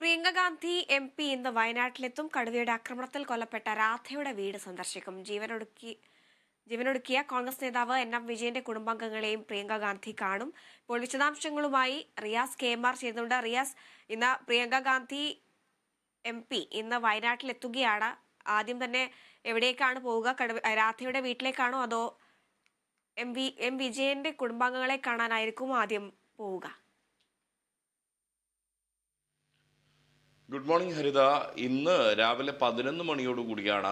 Priyanka Gandhi MP ഇന്ന് വയനാട്ടിലെത്തും. കടുവയുടെ ആക്രമണത്തിൽ കൊല്ലപ്പെട്ട രാധയുടെ വീട് സന്ദർശിക്കും. ജീവനൊടുക്കിയ കോൺഗ്രസ് നേതാവ് NM വിജയന്റെ കുടുംബാംഗങ്ങളെയും പ്രിയങ്ക ഗാന്ധി കാണും. ഇപ്പോൾ വിശദാംശങ്ങളുമായി റിയാസ് KMR ചേരുന്നുണ്ട്. റിയാസ്, ഇന്ന് പ്രിയങ്ക ഗാന്ധി MP ഇന്ന് വയനാട്ടിലെത്തുകയാണ്. ആദ്യം തന്നെ എവിടേക്കാണ് പോവുക? രാധയുടെ വീട്ടിലേക്കാണോ അതോ M വിജയന്റെ കുടുംബാംഗങ്ങളെ കാണാനായിരിക്കും ആദ്യം പോവുക? ഗുഡ് മോർണിംഗ് ഹരിത. ഇന്ന് രാവിലെ 11 മണിയോടുകൂടിയാണ്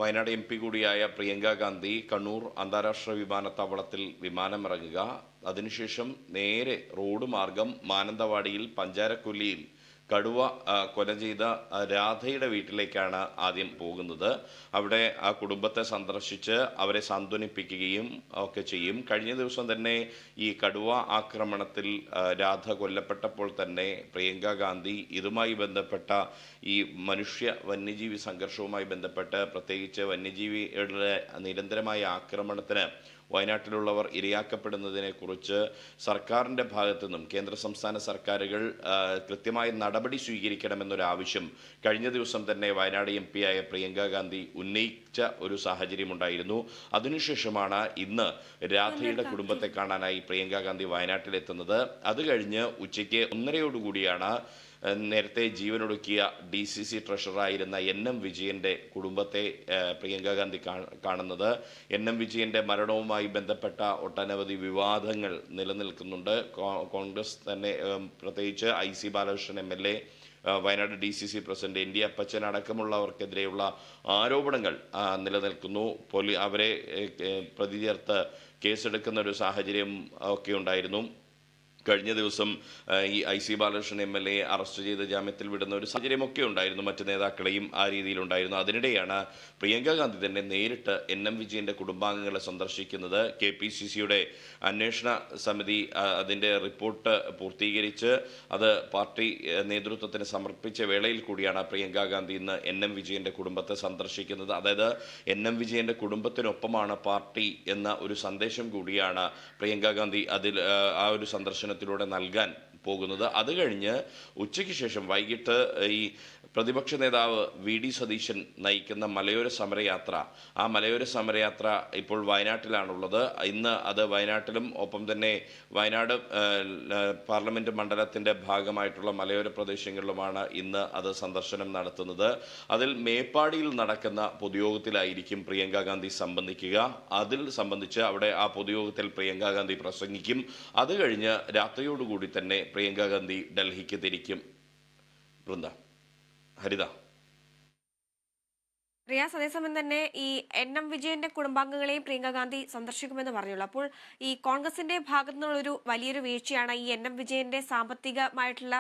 വയനാട് MP കൂടിയായ പ്രിയങ്ക ഗാന്ധി കണ്ണൂർ അന്താരാഷ്ട്ര വിമാനത്താവളത്തിൽ വിമാനമിറങ്ങുക. അതിനുശേഷം നേരെ റോഡ് മാർഗം മാനന്തവാടിയിൽ പഞ്ചാരക്കൊല്ലിയിൽ കടുവ കൊല ചെയ്ത രാധയുടെ വീട്ടിലേക്കാണ് ആദ്യം പോകുന്നത്. അവിടെ ആ കുടുംബത്തെ സന്ദർശിച്ച് അവരെ സാന്ത്വനിപ്പിക്കുകയും ഒക്കെ ചെയ്യും. കഴിഞ്ഞ ദിവസം തന്നെ ഈ കടുവ ആക്രമണത്തിൽ രാധ കൊല്ലപ്പെട്ടപ്പോൾ തന്നെ പ്രിയങ്ക ഗാന്ധി ഇതുമായി ബന്ധപ്പെട്ട ഈ മനുഷ്യ വന്യജീവി സംഘർഷവുമായി ബന്ധപ്പെട്ട് പ്രത്യേകിച്ച് വന്യജീവികളുടെ നിരന്തരമായ ആക്രമണത്തിന് വയനാട്ടിലുള്ളവർ ഇരയാക്കപ്പെടുന്നതിനെക്കുറിച്ച് സർക്കാരിൻ്റെ ഭാഗത്തു നിന്നും കേന്ദ്ര സംസ്ഥാന സർക്കാരുകൾ കൃത്യമായ നടപടി സ്വീകരിക്കണമെന്നൊരാവശ്യം കഴിഞ്ഞ ദിവസം തന്നെ വയനാട് MP ആയ പ്രിയങ്ക ഗാന്ധി ഉന്നയിച്ച ഒരു സാഹചര്യമുണ്ടായിരുന്നു. അതിനുശേഷമാണ് ഇന്ന് രാധയുടെ കുടുംബത്തെ കാണാനായി പ്രിയങ്ക ഗാന്ധി വയനാട്ടിലെത്തുന്നത്. അത് കഴിഞ്ഞ് ഉച്ചയ്ക്ക് 1:30 നേരത്തെ ജീവനൊടുക്കിയ DCC ട്രഷററായിരുന്ന NM വിജയന്റെ കുടുംബത്തെ പ്രിയങ്ക ഗാന്ധി കാണുന്നത്. NM വിജയന്റെ മരണവുമായി ബന്ധപ്പെട്ട ഒട്ടനവധി വിവാദങ്ങൾ നിലനിൽക്കുന്നുണ്ട്. കോൺഗ്രസ് തന്നെ പ്രത്യേകിച്ച് IC Balakrishnan MLA, Wayanad DCC president ND അപ്പച്ചൻ അടക്കമുള്ളവർക്കെതിരെയുള്ള ആരോപണങ്ങൾ നിലനിൽക്കുന്നു. അവരെ പ്രതി ചേർത്ത് കേസെടുക്കുന്ന ഒരു സാഹചര്യം ഒക്കെ ഉണ്ടായിരുന്നു. കഴിഞ്ഞ ദിവസം ഈ IC ബാലകൃഷ്ണൻ MLA അറസ്റ്റ് ചെയ്ത് ജാമ്യത്തിൽ വിടുന്ന ഒരു സാഹചര്യമൊക്കെ ഉണ്ടായിരുന്നു. മറ്റ് നേതാക്കളെയും ആ രീതിയിലുണ്ടായിരുന്നു. അതിനിടെയാണ് പ്രിയങ്ക ഗാന്ധി തന്നെ നേരിട്ട് NM വിജയന്റെ കുടുംബാംഗങ്ങളെ സന്ദർശിക്കുന്നത്. KPCCയുടെ അന്വേഷണ സമിതി അതിൻ്റെ റിപ്പോർട്ട് പൂർത്തീകരിച്ച് അത് പാർട്ടി നേതൃത്വത്തിന് സമർപ്പിച്ച വേളയിൽ കൂടിയാണ് പ്രിയങ്ക ഗാന്ധി ഇന്ന് NM വിജയന്റെ കുടുംബത്തെ സന്ദർശിക്കുന്നത്. അതായത് NM വിജയന്റെ കുടുംബത്തിനൊപ്പമാണ് പാർട്ടി എന്ന ഒരു സന്ദേശം കൂടിയാണ് പ്രിയങ്ക ഗാന്ധി ആ ഒരു സന്ദർശനത്തിലൂടെ നൽകാൻ പോകുന്നത്. അത് കഴിഞ്ഞ് ഉച്ചയ്ക്ക് ശേഷം വൈകിട്ട് ഈ പ്രതിപക്ഷ നേതാവ് VD സതീശൻ നയിക്കുന്ന മലയോര സമരയാത്ര, ആ മലയോര സമരയാത്ര ഇപ്പോൾ വയനാട്ടിലാണുള്ളത്. ഇന്ന് അത് വയനാട്ടിലും ഒപ്പം തന്നെ വയനാട് പാർലമെൻറ്റ് മണ്ഡലത്തിൻ്റെ ഭാഗമായിട്ടുള്ള മലയോര പ്രദേശങ്ങളിലുമാണ് ഇന്ന് അത് സന്ദർശനം നടത്തുന്നത്. അതിൽ മേപ്പാടിയിൽ നടക്കുന്ന പൊതുയോഗത്തിലായിരിക്കും പ്രിയങ്ക ഗാന്ധി സംബന്ധിക്കുക. അതിൽ സംബന്ധിച്ച് അവിടെ ആ പൊതുയോഗത്തിൽ പ്രിയങ്ക ഗാന്ധി പ്രസംഗിക്കും. അത് കഴിഞ്ഞ് രാത്രിയോടുകൂടി തന്നെ പ്രിയങ്ക ഗാന്ധി ഡൽഹിക്ക് തിരിക്കും. ഹരിത. റിയാസ്, അതേസമയം തന്നെ ഈ NM വിജയന്റെ കുടുംബാംഗങ്ങളെയും പ്രിയങ്ക ഗാന്ധി സന്ദർശിക്കുമെന്ന് പറഞ്ഞുള്ളൂ. അപ്പോൾ ഈ കോൺഗ്രസിന്റെ ഭാഗത്തു നിന്നുള്ളൊരു വലിയൊരു വീഴ്ചയാണ് ഈ NM വിജയന്റെ സാമ്പത്തികമായിട്ടുള്ള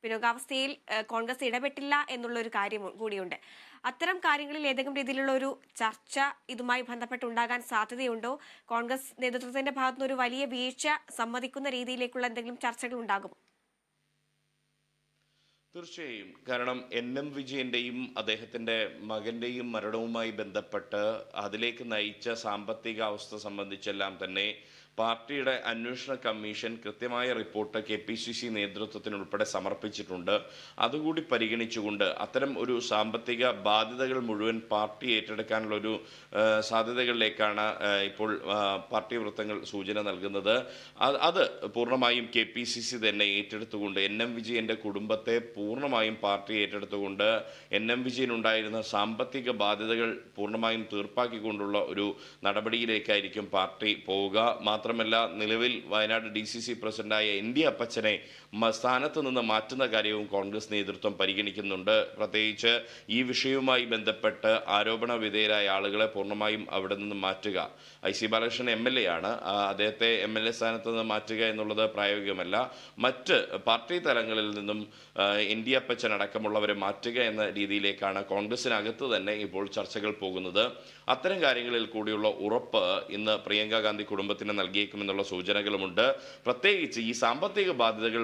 പിന്നോക്കാവസ്ഥയിൽ കോൺഗ്രസ് ഇടപെട്ടില്ല എന്നുള്ളൊരു കാര്യം കൂടിയുണ്ട്. അത്തരം കാര്യങ്ങളിൽ ഏതെങ്കിലും രീതിയിലുള്ള ഒരു ചർച്ച ഇതുമായി ബന്ധപ്പെട്ടുണ്ടാകാൻ സാധ്യതയുണ്ടോ? കോൺഗ്രസ് നേതൃത്വത്തിന്റെ ഭാഗത്തുനിന്ന് ഒരു വലിയ വീഴ്ച സമ്മതിക്കുന്ന രീതിയിലേക്കുള്ള എന്തെങ്കിലും ചർച്ചകൾ ഉണ്ടാകുമോ? തീർച്ചയായും. കാരണം NM വിജയന്റെയും അദ്ദേഹത്തിൻ്റെ മകന്റെയും മരണവുമായി ബന്ധപ്പെട്ട് അതിലേക്ക് നയിച്ച സാമ്പത്തിക അവസ്ഥ സംബന്ധിച്ചെല്ലാം തന്നെ പാർട്ടിയുടെ അന്വേഷണ കമ്മീഷൻ കൃത്യമായ റിപ്പോർട്ട് KPCC നേതൃത്വത്തിനുൾപ്പെടെ സമർപ്പിച്ചിട്ടുണ്ട്. അതുകൂടി പരിഗണിച്ചുകൊണ്ട് അത്തരം ഒരു സാമ്പത്തിക ബാധ്യതകൾ മുഴുവൻ പാർട്ടി ഏറ്റെടുക്കാനുള്ളൊരു സാധ്യതകളിലേക്കാണ് ഇപ്പോൾ പാർട്ടി വൃത്തങ്ങൾ സൂചന നൽകുന്നത്. അത് പൂർണ്ണമായും KPCC തന്നെ ഏറ്റെടുത്തുകൊണ്ട് NM വിജയന്റെ കുടുംബത്തെ പൂർണ്ണമായും പാർട്ടി ഏറ്റെടുത്തുകൊണ്ട് NM വിജയനുണ്ടായിരുന്ന സാമ്പത്തിക ബാധ്യതകൾ പൂർണ്ണമായും തീർപ്പാക്കിക്കൊണ്ടുള്ള ഒരു നടപടിയിലേക്കായിരിക്കും പാർട്ടി പോവുക. മാത്രമല്ല, നിലവിൽ വയനാട് DCC പ്രസിഡന്റായ ND അപ്പച്ചനെ സ്ഥാനത്ത് നിന്ന് മാറ്റുന്ന കാര്യവും കോൺഗ്രസ് നേതൃത്വം പരിഗണിക്കുന്നുണ്ട്. പ്രത്യേകിച്ച് ഈ വിഷയവുമായി ബന്ധപ്പെട്ട് ആരോപണ വിധേയരായ ആളുകളെ പൂർണ്ണമായും അവിടെ നിന്ന് മാറ്റുക. IC ബാലകൃഷ്ണൻ MLA ആണ്. അദ്ദേഹത്തെ MLA സ്ഥാനത്ത് നിന്ന് മാറ്റുക എന്നുള്ളത് പ്രായോഗികമല്ല. മറ്റ് പാർട്ടി തലങ്ങളിൽ നിന്നും ND അപ്പച്ചൻ അടക്കമുള്ളവരെ മാറ്റുക എന്ന രീതിയിലേക്കാണ് കോൺഗ്രസിനകത്ത് തന്നെ ഇപ്പോൾ ചർച്ചകൾ പോകുന്നത്. അത്തരം കാര്യങ്ങളിൽ കൂടിയുള്ള ഉറപ്പ് ഇന്ന് പ്രിയങ്ക ഗാന്ധി കുടുംബത്തിന് നൽകി നൽകിയേക്കുമെന്നുള്ള സൂചനകളുമുണ്ട്. പ്രത്യേകിച്ച് ഈ സാമ്പത്തിക ബാധ്യതകൾ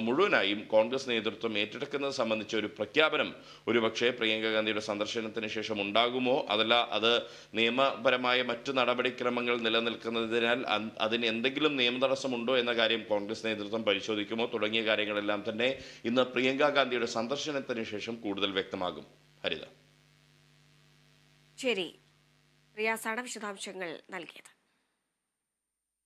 മുഴുവനായും കോൺഗ്രസ് നേതൃത്വം ഏറ്റെടുക്കുന്നത് സംബന്ധിച്ച ഒരു പ്രഖ്യാപനം ഒരുപക്ഷെ പ്രിയങ്ക ഗാന്ധിയുടെ സന്ദർശനത്തിന് ശേഷം ഉണ്ടാകുമോ, അതല്ല അത് നിയമപരമായ മറ്റു നടപടിക്രമങ്ങൾ നിലനിൽക്കുന്നതിനാൽ അതിന് എന്തെങ്കിലും നിയമതടസ്സമുണ്ടോ എന്ന കാര്യം കോൺഗ്രസ് നേതൃത്വം പരിശോധിക്കുമോ തുടങ്ങിയ കാര്യങ്ങളെല്ലാം തന്നെ ഇന്ന് പ്രിയങ്ക ഗാന്ധിയുടെ സന്ദർശനത്തിന് ശേഷം കൂടുതൽ വ്യക്തമാകും. ഹരിത. ശരി, റിയാസാണ് വിശദാംശങ്ങൾ നൽകിയത്.